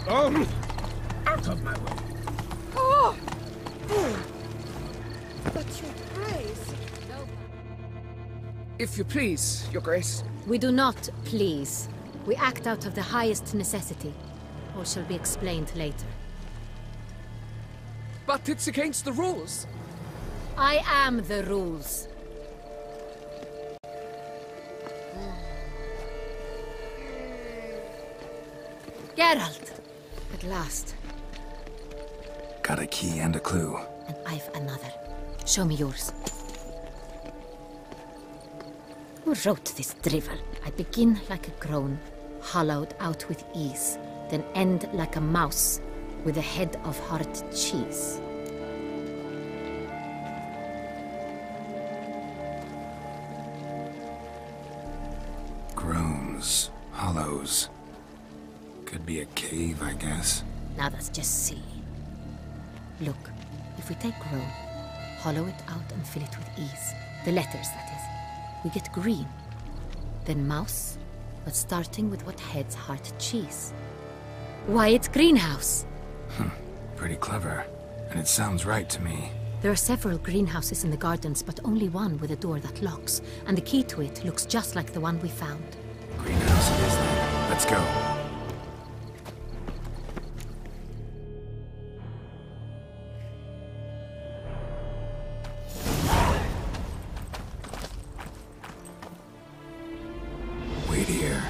Out of my way. Oh! But your grace... If you please, Your Grace. We do not please. We act out of the highest necessity. All shall be explained later. But it's against the rules. I am the rules. Geralt! At last. Got a key and a clue. And I've another. Show me yours. Who wrote this drivel? I begin like a groan, hollowed out with ease, then end like a mouse, with a head of hard cheese. Groans, hollows. Could be a cave, I guess. Now that's just silly. Look, if we take groan, hollow it out and fill it with ease, the letters, that is, we get green. Then mouse, but starting with what heads hard cheese. Why, it's greenhouse! Pretty clever. And it sounds right to me. There are several greenhouses in the gardens, but only one with a door that locks, and the key to it looks just like the one we found. Greenhouse it is then. Let's go. Wait here.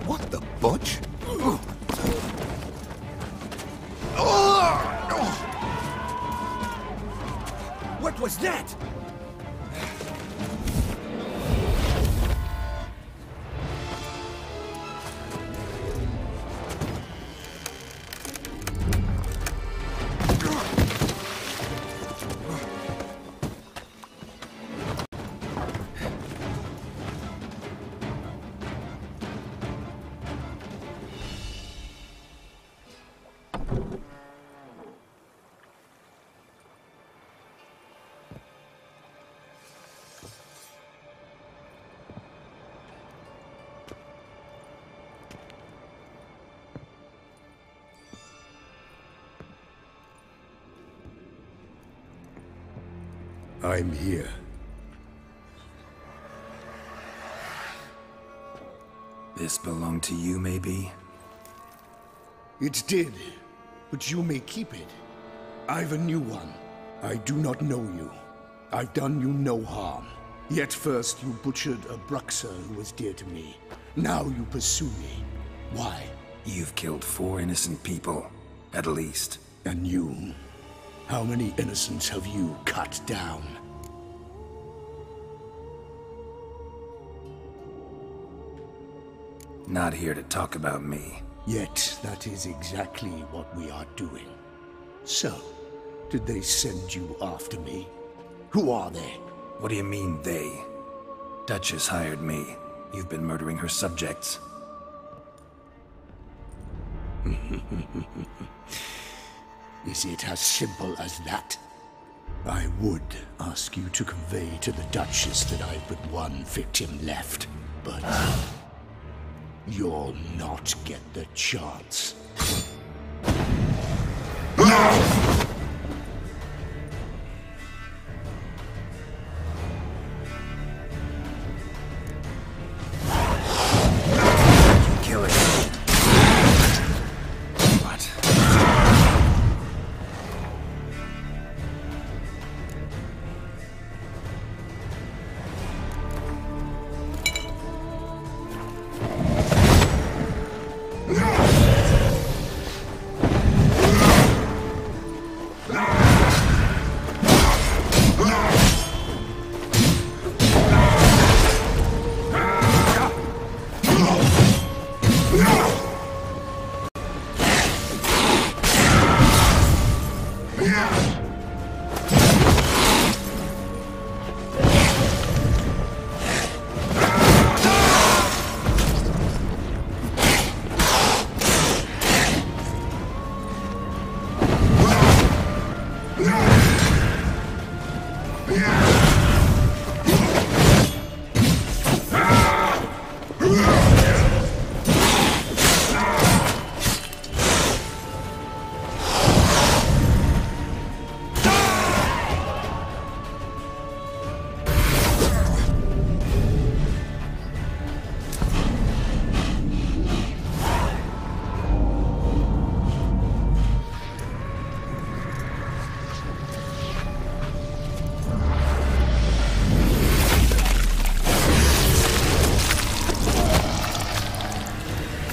What the butch? What was that? I'm here. This belonged to you, maybe? It did, but you may keep it. I've a new one. I do not know you. I've done you no harm. Yet first you butchered a Bruxer who was dear to me. Now you pursue me. Why? You've killed 4 innocent people, at least. And you? How many innocents have you cut down? Not here to talk about me. Yet that is exactly what we are doing. So, did they send you after me? Who are they? What do you mean, they? Duchess hired me. You've been murdering her subjects. Is it as simple as that? I would ask you to convey to the Duchess that I've but one victim left, but you'll not get the chance. Kill it. What?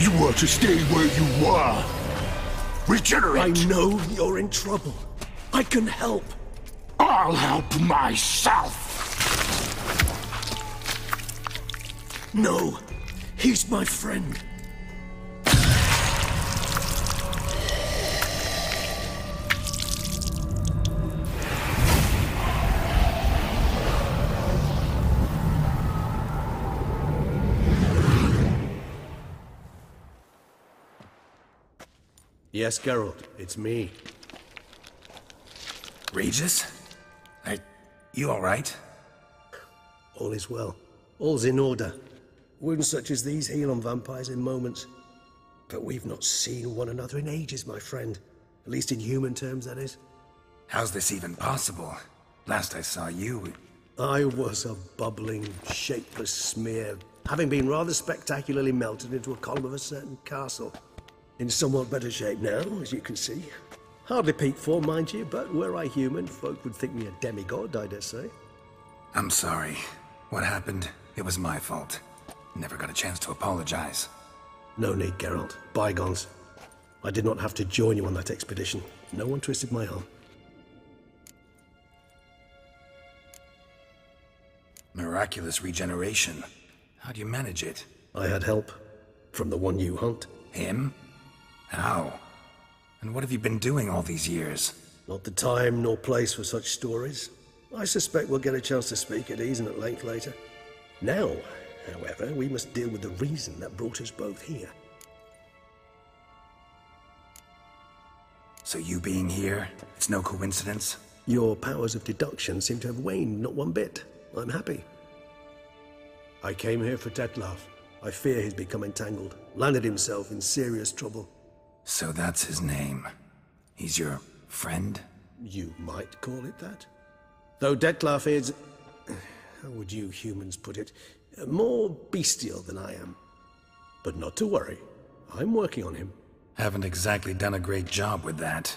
You were to stay where you were. Regenerate! I know you're in trouble. I can help. I'll help myself! No, he's my friend. Yes, Geralt, it's me. Regis? You alright? All is well. All's in order. Wounds such as these heal on vampires in moments. But we've not seen one another in ages, my friend. At least in human terms, that is. How's this even possible? Last I saw you... I was a bubbling, shapeless smear, having been rather spectacularly melted into a column of a certain castle. In somewhat better shape now, as you can see. Hardly peak form, mind you, but were I human, folk would think me a demigod, I dare say. I'm sorry. What happened, it was my fault. Never got a chance to apologize. No need, Geralt. Bygones. I did not have to join you on that expedition. No one twisted my arm. Miraculous regeneration. How'd you manage it? I had help. From the one you hunt. Him? How? And what have you been doing all these years? Not the time nor place for such stories. I suspect we'll get a chance to speak at ease and at length later. Now, however, we must deal with the reason that brought us both here. So you being here, it's no coincidence? Your powers of deduction seem to have waned not one bit. I'm happy. I came here for Detlef. I fear he's become entangled, landed himself in serious trouble. So that's his name. He's your friend? You might call it that. Though Detlef is, how would you humans put it, more bestial than I am. But not to worry, I'm working on him. Haven't exactly done a great job with that.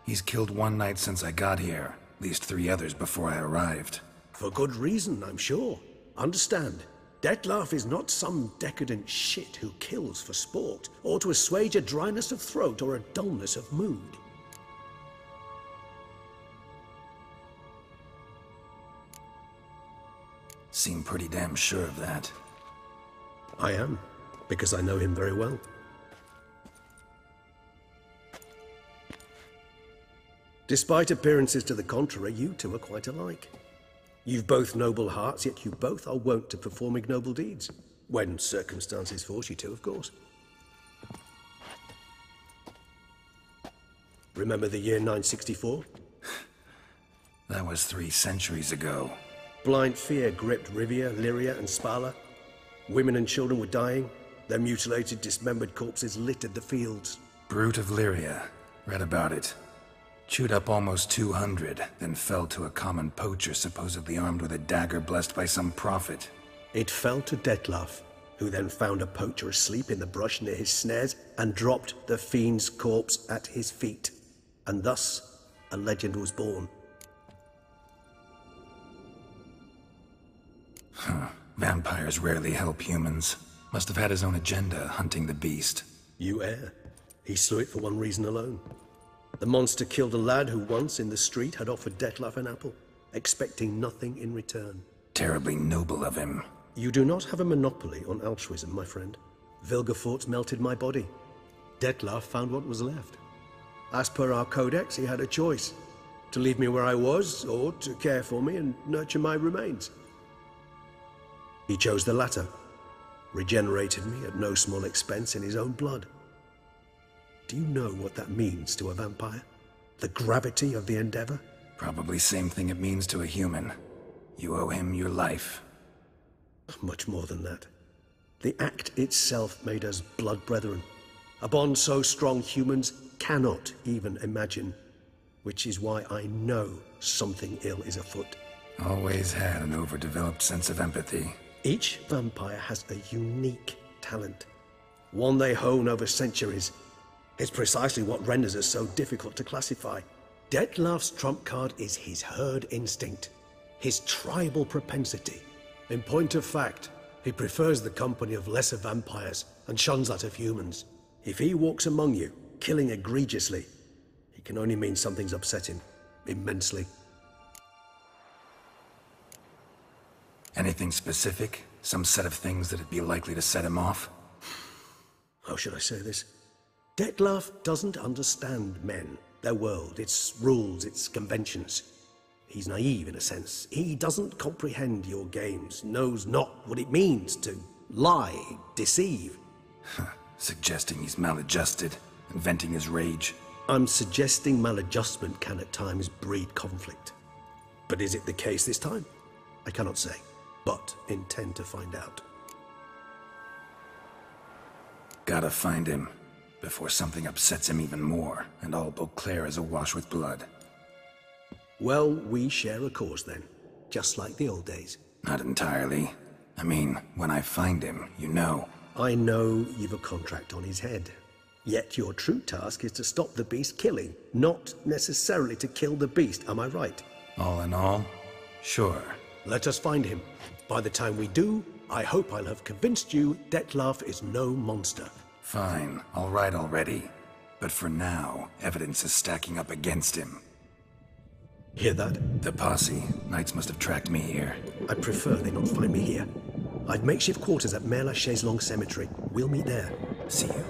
He's killed one knight since I got here, at least 3 others before I arrived. For good reason, I'm sure. Understand, Detlef is not some decadent shit who kills for sport, or to assuage a dryness of throat or a dullness of mood. Seem pretty damn sure of that. I am, because I know him very well. Despite appearances to the contrary, you two are quite alike. You've both noble hearts, yet you both are wont to perform ignoble deeds. When circumstances force you to, of course. Remember the year 964? That was 3 centuries ago. Blind fear gripped Rivia, Lyria, and Spala. Women and children were dying. Their mutilated, dismembered corpses littered the fields. Brute of Lyria. Read about it. Chewed up almost 200, then fell to a common poacher supposedly armed with a dagger blessed by some prophet. It fell to Detlef, who then found a poacher asleep in the brush near his snares and dropped the fiend's corpse at his feet. And thus, a legend was born. Vampires rarely help humans. Must have had his own agenda, hunting the beast. You err. He slew it for one reason alone. The monster killed a lad who once, in the street, had offered Detlef an apple, expecting nothing in return. Terribly noble of him. You do not have a monopoly on altruism, my friend. Vilgefortz melted my body. Detlef found what was left. As per our codex, he had a choice. To leave me where I was, or to care for me and nurture my remains. He chose the latter. Regenerated me at no small expense in his own blood. Do you know what that means to a vampire? The gravity of the endeavor? Probably same thing it means to a human. You owe him your life. Much more than that. The act itself made us blood brethren. A bond so strong humans cannot even imagine. Which is why I know something ill is afoot. Always had an overdeveloped sense of empathy. Each vampire has a unique talent. One they hone over centuries. It's precisely what renders us so difficult to classify. Dettlaff's trump card is his herd instinct. His tribal propensity. In point of fact, he prefers the company of lesser vampires and shuns that of humans. If he walks among you, killing egregiously, it can only mean something's upset him immensely. Anything specific? Some set of things that'd be likely to set him off? How should I say this? Dettlaff doesn't understand men, their world, its rules, its conventions. He's naive in a sense. He doesn't comprehend your games, knows not what it means to lie, deceive. Suggesting he's maladjusted and venting his rage. I'm suggesting maladjustment can at times breed conflict. But is it the case this time? I cannot say, but intend to find out. Gotta find him, before something upsets him even more, and all Beauclair is awash with blood. Well, we share a cause then, just like the old days. Not entirely. I mean, when I find him, you know. I know you've a contract on his head. Yet your true task is to stop the beast killing, not necessarily to kill the beast, am I right? All in all, sure. Let us find him. By the time we do, I hope I'll have convinced you Dettlaff is no monster. Fine, all right already. But for now, evidence is stacking up against him. Hear that? The posse. Knights must have tracked me here. I prefer they not find me here. I've makeshift quarters at Mère Lachaise Long Cemetery. We'll meet there. See you.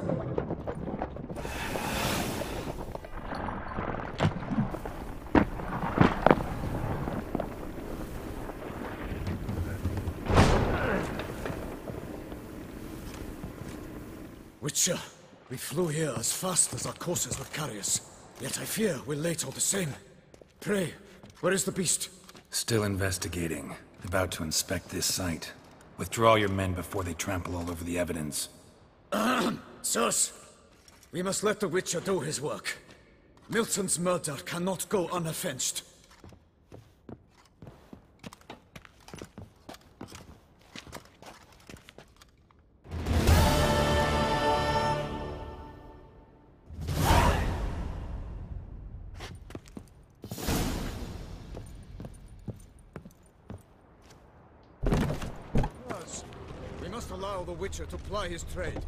Witcher, we flew here as fast as our courses would carry us. Yet I fear we're late all the same. Pray, where is the beast? Still investigating. About to inspect this site. Withdraw your men before they trample all over the evidence. Sirs, we must let the Witcher do his work. Milton's murder cannot go unavenged. We must allow the Witcher to ply his trade.